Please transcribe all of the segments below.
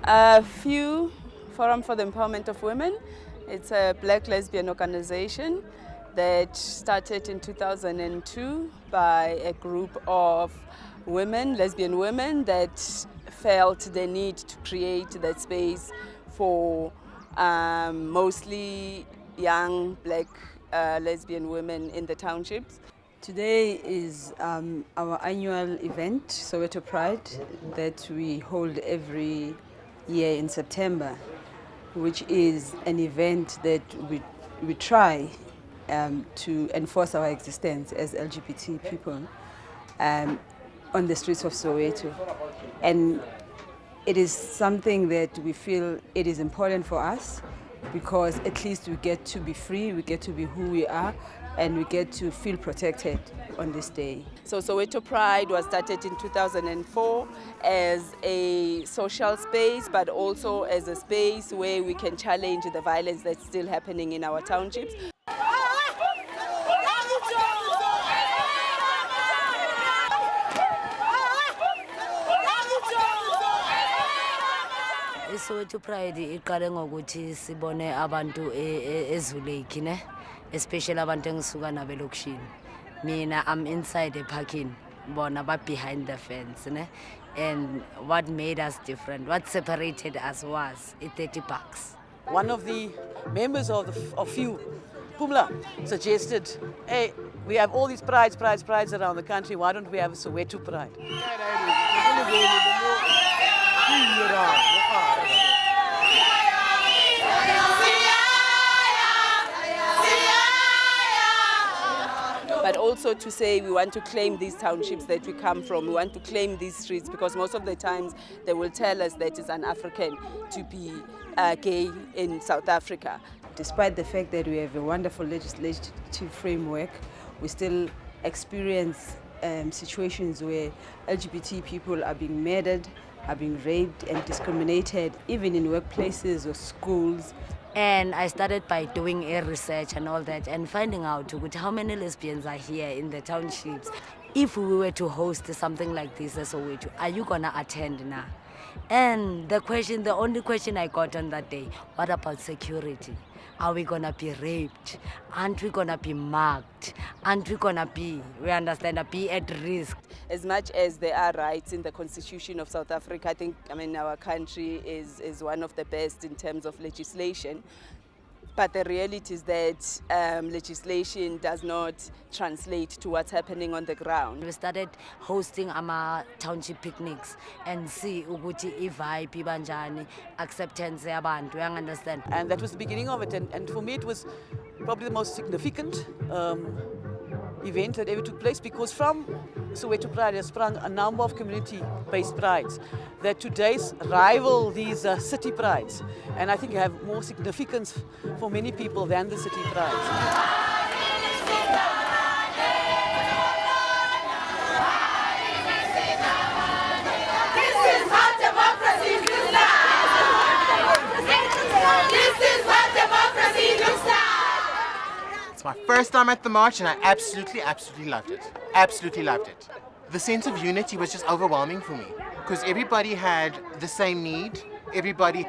FEW, Forum for the Empowerment of Women. It's a black lesbian organization that started in 2002 by a group of women, lesbian women, that felt the need to create that space for mostly young black lesbian women in the townships. Today is our annual event, Soweto Pride, that we hold every year in September, which is an event that we try to enforce our existence as LGBT people on the streets of Soweto. And it is something that we feel it is important for us because at least we get to be free, we get to be who we are, and we get to feel protected on this day. So Soweto Pride was started in 2004 as a social space, but also as a space where we can challenge the violence that's still happening in our townships. Soweto Pride iqale ngokuthi sibone abantu ezuleki ne, especially abantu engisuka nabo elokishini. Mina I'm inside the parking, bona ba behind the fence ne. And what made us different, what separated us was 30 bucks. One of the members of FEW, Pumla, suggested, hey, we have all these prides around the country, why don't we have a Soweto Pride? But also to say we want to claim these townships that we come from, we want to claim these streets, because most of the times they will tell us that it's un-African to be gay in South Africa. Despite the fact that we have a wonderful legislative framework, we still experience situations where LGBT people are being murdered, are being raped and discriminated, even in workplaces or schools. And I started by doing a research and all that and finding out how many lesbians are here in the townships. If we were to host something like this as Soweto, are you gonna attend now? And the only question I got on that day, what about security? Are we gonna be raped? Aren't we gonna be mugged? Aren't we gonna be at risk? As much as there are rights in the Constitution of South Africa, our country is one of the best in terms of legislation. But the reality is that legislation does not translate to what's happening on the ground. We started hosting our township picnics and see ukuthi vibe ibanjani, acceptance yabantu, you understand? And that was the beginning of it. And for me, it was probably the most significant event that ever took place, because from Soweto Pride has sprung a number of community-based prides that today rival these city prides, and I think have more significance for many people than the city prides. It's my first time at the march and I absolutely loved it. Absolutely loved it. The sense of unity was just overwhelming for me because everybody had the same need, everybody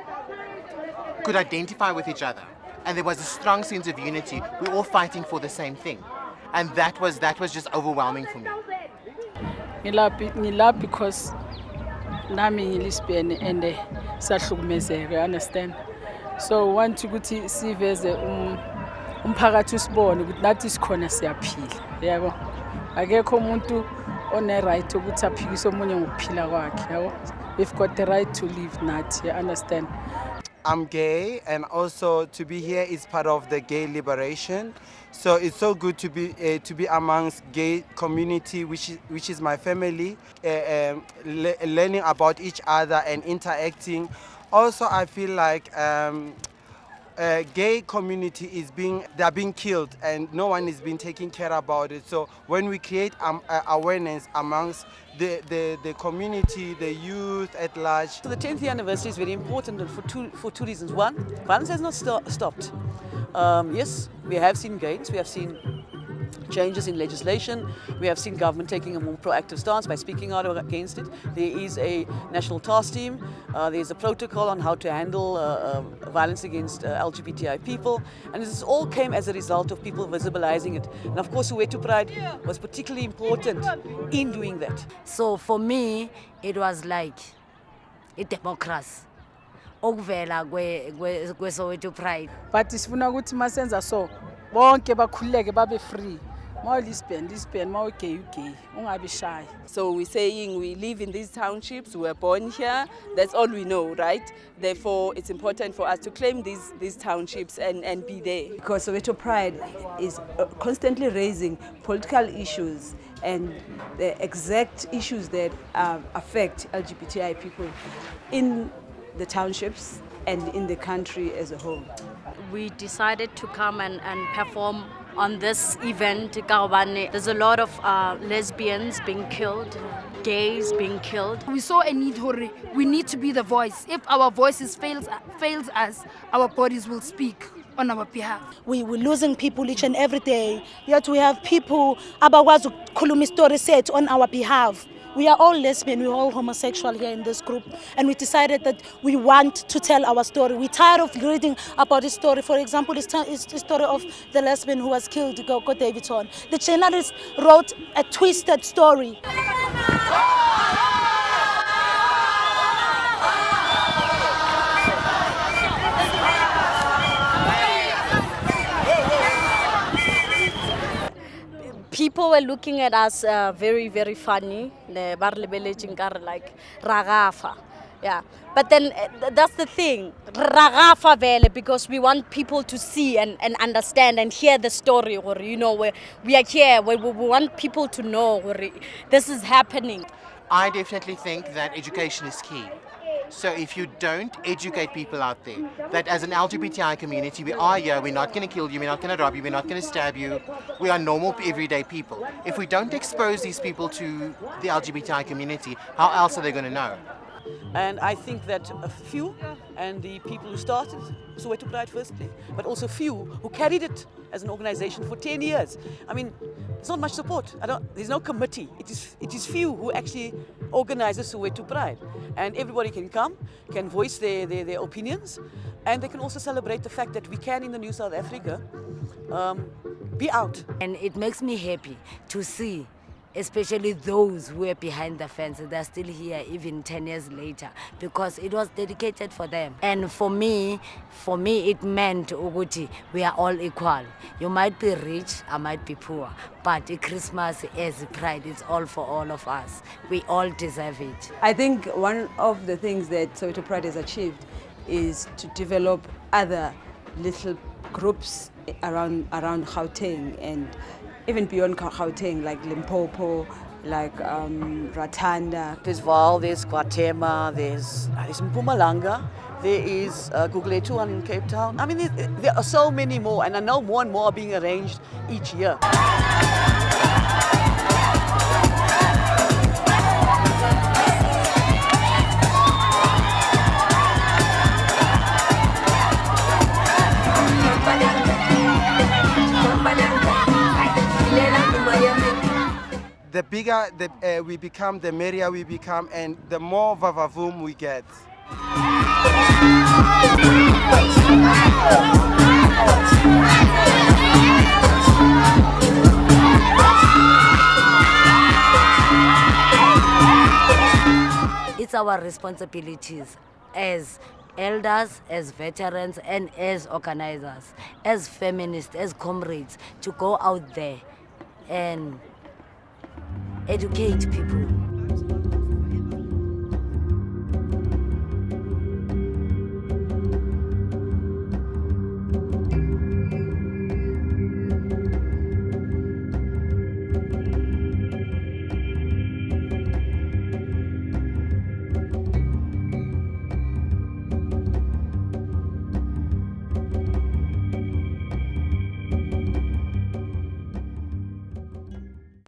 could identify with each other, and there was a strong sense of unity. We're all fighting for the same thing, and that was just overwhelming for me. Ngilaphi because nami ngilisbene and sahlukumezeka, understand? So want ukuthi siveze umphakathi usibone ukuthi nathi sikhona siyaphila, yabo. Akekho umuntu one right ukuthi aphikise omunye ngokuphila kwakhe, yabo. We've got the right to live nathi, you understand? I'm gay, and also to be here is part of the gay liberation. So it's so good to be amongst gay community, which is my family, learning about each other and interacting. Also, I feel like gay community they're being killed and no one is being taken care about it. So when we create awareness amongst the community, the youth at large. So the 10th year anniversary is very important for two reasons. One, violence has not stopped. Yes, we have seen gains, we have seen changes in legislation. We have seen government taking a more proactive stance by speaking out against it. There is a national task team. There's a protocol on how to handle violence against LGBTI people. And this all came as a result of people visibilizing it. And of course, Soweto Pride was particularly important in doing that. So for me, it was like a democracy. Okuvela kwe-Soweto Pride. But sifuna ukuthi masenza so bonke bakhululeke babe free. More lesbian, more gay, ungabi shy. So we're saying we live in these townships, we were born here, that's all we know, right? Therefore, it's important for us to claim these townships and be there. Because Soweto Pride is constantly raising political issues and the exact issues that affect LGBTI people in the townships and in the country as a whole. We decided to come and perform on this event. There's a lot of lesbians being killed, gays being killed. We saw a need, we need to be the voice. If our voices fails us, our bodies will speak on our behalf. We're losing people each and every day, yet we have people abakwazi ukukhuluma story set on our behalf. We are all lesbian, we're all homosexual here in this group, and we decided that we want to tell our story. We're tired of reading about this story. For example, it's the story of the lesbian who was killed, Go Davidson. The journalist wrote a twisted story. People were looking at us very, very funny, like ragafa. Yeah, but then that's the thing, ragafa vele, because we want people to see and understand and hear the story. Or we are here. We want people to know this is happening. I definitely think that education is key. So if you don't educate people out there that as an LGBTI community, we are here, we're not going to kill you, we're not going to rob you, we're not going to stab you, we are normal everyday people. If we don't expose these people to the LGBTI community, how else are they going to know? And I think that a few, and the people who started Soweto Pride firstly, but also few who carried it as an organization for 10 years. I mean, there's not much support. There's no committee. It is few who actually organizes Soweto Pride. And everybody can come, can voice their opinions, and they can also celebrate the fact that we can, in the New South Africa, be out. And it makes me happy to see, especially those who are behind the fence, they're still here even 10 years later, because it was dedicated for them. And for me, it meant Uguti, we are all equal. You might be rich, I might be poor, but Christmas as Pride, it's all for all of us. We all deserve it. I think one of the things that Soweto Pride has achieved is to develop other little groups around Gauteng and even beyond Gauteng, like Limpopo, like Ratanda. There's Vaal, there's Guatemala, there's Mpumalanga, there is Gugulethu one in Cape Town. I mean, there are so many more, and I know more and more are being arranged each year. The bigger we become, the merrier we become, and the more vavavoom we get. It's our responsibilities as elders, as veterans, and as organizers, as feminists, as comrades, to go out there and educate people.